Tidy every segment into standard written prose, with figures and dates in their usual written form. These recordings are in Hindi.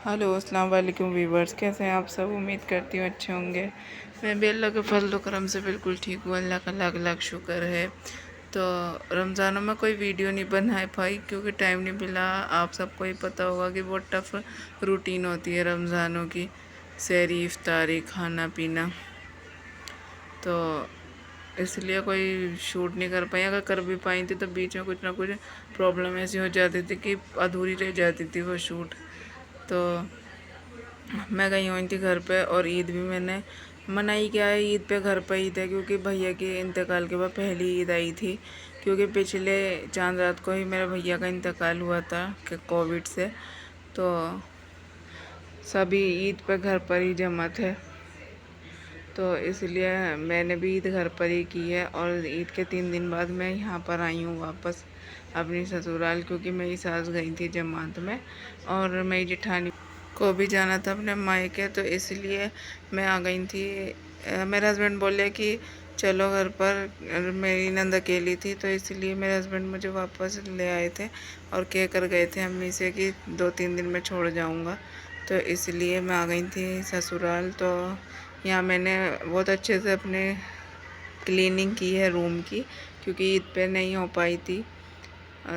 हेलो अस्सलाम वालेकुम वीवर्स, कैसे हैं आप सब। उम्मीद करती हूँ अच्छे होंगे। मैं भी अल्लाह के फजल करम से बिल्कुल ठीक हूँ। अल्लाह का लाख लाख शुक्र है। तो रमज़ानों में कोई वीडियो नहीं बना पाई क्योंकि टाइम नहीं मिला। आप सबको ही पता होगा कि बहुत टफ रूटीन होती है रमज़ानों की, सहरी, इफ्तारी, खाना पीना। तो इसलिए कोई शूट नहीं कर पाई। अगर कर भी पाई थी तो बीच में कुछ ना कुछ प्रॉब्लम ऐसी हो जाती थी कि अधूरी रह जाती थी वो शूट। तो मैं गई हुई थी घर पे, और ईद भी मैंने मनाई। क्या है, ईद पे घर पे ही थे क्योंकि भैया के इंतकाल के बाद पहली ईद आई थी। क्योंकि पिछले चांद रात को ही मेरे भैया का इंतकाल हुआ था कि कोविड से। तो सभी ईद पे घर पर ही जमा थे, तो इसलिए मैंने भी ईद घर पर ही की है। और ईद के 3 दिन बाद मैं यहाँ पर आई हूँ वापस अपनी ससुराल, क्योंकि मेरी सास गई थी जमात में और मेरी जेठानी को भी जाना था अपने मायके, तो इसलिए मैं आ गई थी। मेरे हस्बैंड बोले कि चलो घर पर। मेरी नंद अकेली थी, तो इसलिए मेरे हस्बैंड मुझे वापस ले आए थे और कह कर गए थे अम्मी से कि 2-3 दिन में छोड़ जाऊंगा। तो इसलिए मैं आ गई थी ससुराल। तो यहाँ मैंने बहुत अच्छे से अपने क्लीनिंग की है रूम की, क्योंकि ईद पे नहीं हो पाई थी।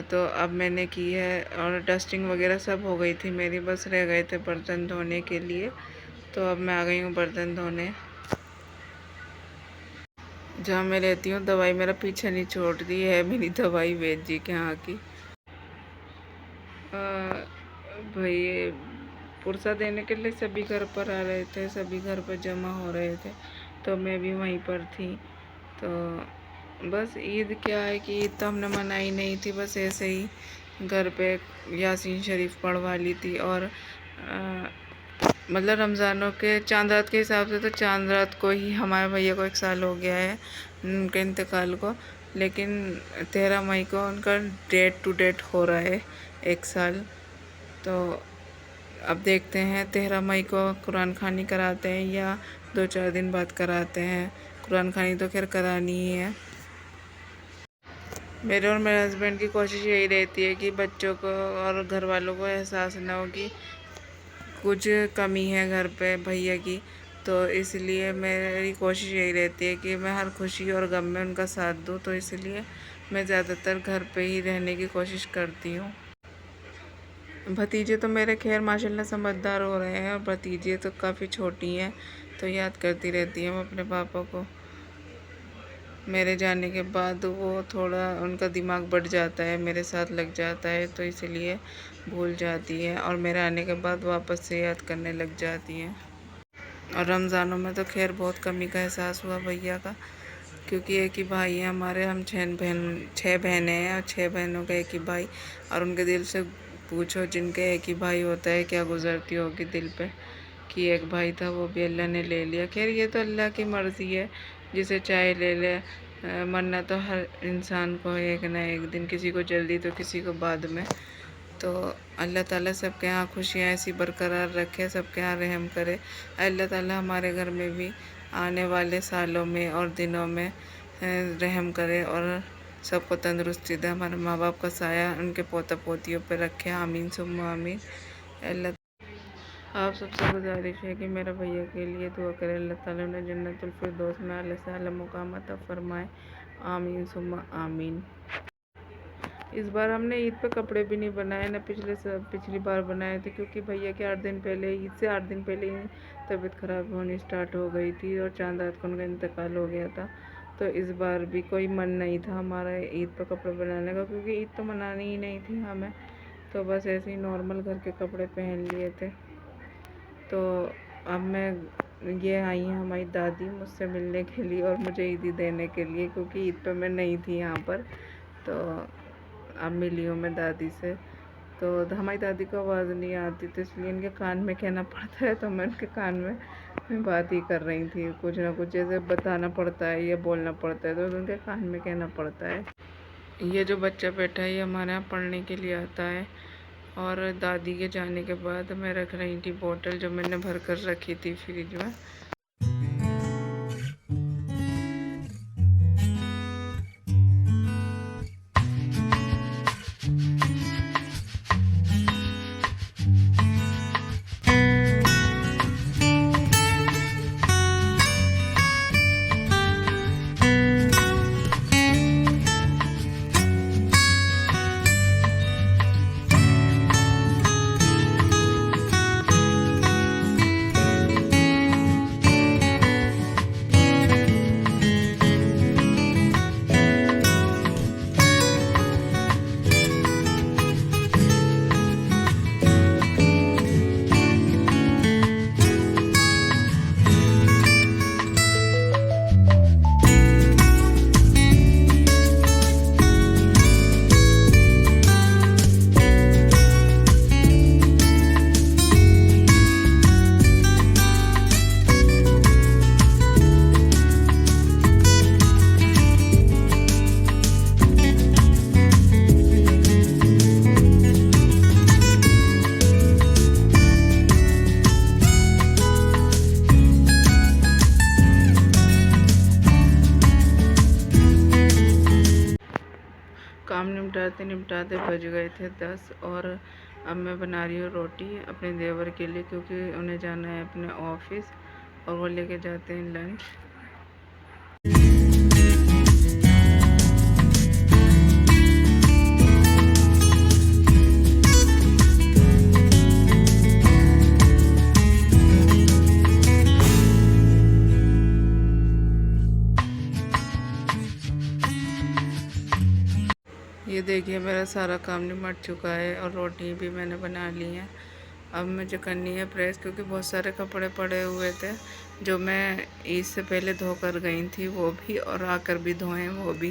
तो अब मैंने की है, और डस्टिंग वगैरह सब हो गई थी मेरी, बस रह गए थे बर्तन धोने के लिए। तो अब मैं आ गई हूँ बर्तन धोने। जहाँ मैं रहती हूँ दवाई मेरा पीछे नहीं छोड़ रही है, मेरी दवाई वैद्य जी के यहाँ की। भाई पुरसा देने के लिए सभी घर पर आ रहे थे, सभी घर पर जमा हो रहे थे, तो मैं भी वहीं पर थी। तो बस ईद क्या है कि ईद तो हमने मनाई नहीं थी, बस ऐसे ही घर पे यासीन शरीफ पढ़वा ली थी। और मतलब रमज़ानों के चांद रात के हिसाब से तो चांद रात को ही हमारे भैया को 1 साल हो गया है उनके इंतकाल को। लेकिन 13 मई को उनका डेट टू डेट हो रहा है 1 साल। तो अब देखते हैं 13 मई को कुरान खानी कराते हैं या 2-4 दिन बाद कराते हैं। कुरान खानी तो खैर करानी ही है। मेरे और मेरे हस्बैंड की कोशिश यही रहती है कि बच्चों को और घर वालों को एहसास ना हो कि कुछ कमी है घर पे भैया की। तो इसलिए मेरी कोशिश यही रहती है कि मैं हर खुशी और गम में उनका साथ दूँ। तो इसलिए मैं ज़्यादातर घर पे ही रहने की कोशिश करती हूँ। भतीजे तो मेरे खैर माशाल्लाह समझदार हो रहे हैं, और भतीजे तो काफ़ी छोटी हैं, तो याद करती रहती हैं अपने पापा को। मेरे जाने के बाद वो थोड़ा उनका दिमाग बढ़ जाता है, मेरे साथ लग जाता है, तो इसलिए भूल जाती है, और मेरे आने के बाद वापस से याद करने लग जाती हैं। और रमज़ानों में तो खैर बहुत कमी का एहसास हुआ भैया का, क्योंकि एक ही भाई है हमारे। हम 6 बहनें हैं, और 6 बहनों का एक ही भाई। और उनके दिल से पूछो, जिनके एक ही भाई होता है, क्या गुजरती होगी दिल पे कि एक भाई था वो भी अल्लाह ने ले लिया। खैर ये तो अल्लाह की मर्ज़ी है, जिसे चाहे ले ले। मरना तो हर इंसान को है एक ना एक दिन, किसी को जल्दी तो किसी को बाद में। तो अल्लाह ताला सबके यहाँ खुशियाँ ऐसी बरकरार रखे, सबके यहाँ रहम करे। अल्लाह ताला हमारे घर में भी आने वाले सालों में और दिनों में रहम करे, और सबको तंदुरुस्ती दे। हमारे माँ बाप का साया उनके पोता पोतियों पर रखे, आमीन सुम्मा आमीन। अल्लाह आप सबसे गुजारिश है कि मेरा भैया के लिए दुआ करें, अल्लाह ताला उन्हें जन्नतुल फिरदौस में आला साला मुकाम अता फरमाए, आमीन सुम्मा आमीन। इस बार हमने ईद पे कपड़े भी नहीं बनाए ना, पिछली बार बनाए थे, क्योंकि भैया के 8 दिन पहले, ईद से 8 दिन पहले ही तबीयत ख़राब होनी स्टार्ट हो गई थी, और चांद रात को उनका इंतकाल हो गया था। तो इस बार भी कोई मन नहीं था हमारा ईद पे कपड़े बनाने का, क्योंकि ईद तो मनानी ही नहीं थी हमें। तो बस ऐसे ही नॉर्मल घर के कपड़े पहन लिए थे। तो अब मैं ये आई हैं हमारी दादी मुझसे मिलने के लिए और मुझे ईदी देने के लिए, क्योंकि ईद पे मैं नहीं थी यहाँ पर। तो अब मिली हूँ मैं दादी से। तो हमारी दादी को आवाज़ नहीं आती, तो इसलिए इनके कान में कहना पड़ता है। तो मैं उनके कान में बात ही कर रही थी, कुछ ना कुछ जैसे बताना पड़ता है या बोलना पड़ता है, तो उनके कान में कहना पड़ता है। ये जो बच्चा बैठा है ये हमारे यहाँ पढ़ने के लिए आता है। और दादी के जाने के बाद मैं रख रही थी बोतल, जो मैंने भर कर रखी थी फ्रिज में। निपटाते निपटाते बज गए थे 10। और अब मैं बना रही हूँ रोटी अपने देवर के लिए, क्योंकि उन्हें जाना है अपने ऑफिस और वो लेके जाते हैं लंच। ये देखिए मेरा सारा काम निपट चुका है और रोटी भी मैंने बना ली है। अब मुझे करनी है प्रेस, क्योंकि बहुत सारे कपड़े पड़े हुए थे जो मैं इससे पहले धो कर गई थी, वो भी, और आकर भी धोए वो भी।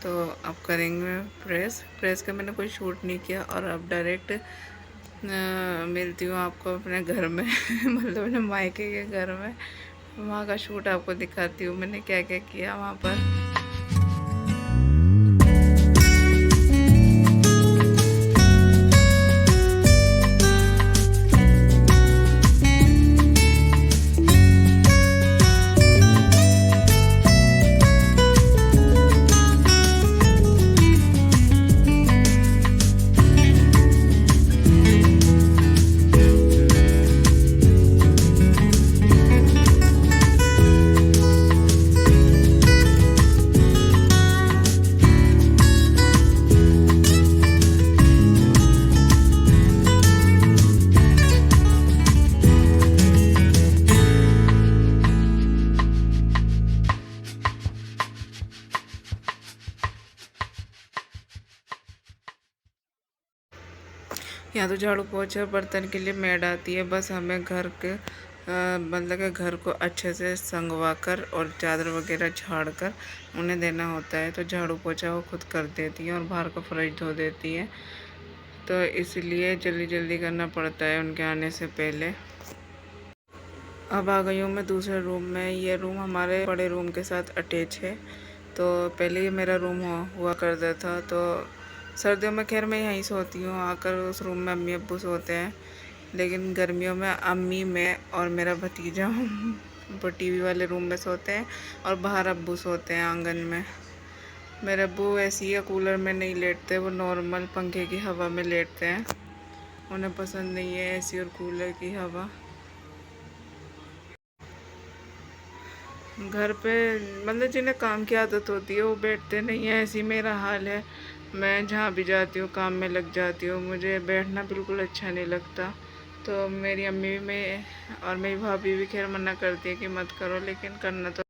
तो अब करेंगे प्रेस का मैंने कोई शूट नहीं किया। और अब डायरेक्ट मिलती हूँ आपको अपने घर में मतलब अपने मायके के घर में, वहाँ का शूट आपको दिखाती हूँ मैंने क्या क्या किया वहाँ पर। यहाँ तो झाड़ू पोछा बर्तन के लिए मेड आती है, बस हमें घर के मतलब के घर को अच्छे से संगवा कर और चादर वगैरह झाड़ कर उन्हें देना होता है। तो झाड़ू पोछा वो खुद कर देती हैं और बाहर का फ्रिज धो देती हैं, तो इसलिए जल्दी जल्दी करना पड़ता है उनके आने से पहले। अब आ गई हूँ मैं दूसरे रूम में। ये रूम हमारे बड़े रूम के साथ अटैच है। तो पहले ये मेरा रूम हुआ करता था, तो सर्दियों में खैर मैं यहीं सोती हूँ आकर, उस रूम में अम्मी अब्बू सोते हैं। लेकिन गर्मियों में अम्मी, मैं और मेरा भतीजा वो टीवी वाले रूम में सोते हैं और बाहर अब्बू सोते हैं आंगन में। मेरे अब्बू ऐसी है, कूलर में नहीं लेटते, वो नॉर्मल पंखे की हवा में लेटते हैं। उन्हें पसंद नहीं है एसी और कूलर की हवा। घर पे मतलब जिन्हें काम की आदत होती है वो बैठते नहीं है, ऐसी मेरा हाल है। मैं जहाँ भी जाती हूँ काम में लग जाती हूँ, मुझे बैठना बिल्कुल अच्छा नहीं लगता। तो मेरी अम्मी भी और मेरी भाभी भी खैर मना करती है कि मत करो, लेकिन करना तो।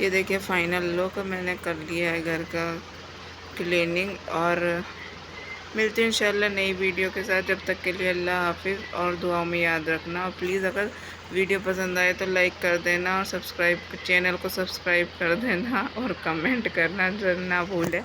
ये देखिए फाइनल लुक मैंने कर लिया है घर का क्लीनिंग। और मिलती हूँ इंशाल्लाह नई वीडियो के साथ। जब तक के लिए अल्लाह हाफिज़, और दुआओं में याद रखना। और प्लीज़ अगर वीडियो पसंद आए तो लाइक कर देना और चैनल को सब्सक्राइब कर देना और कमेंट करना ना भूलें।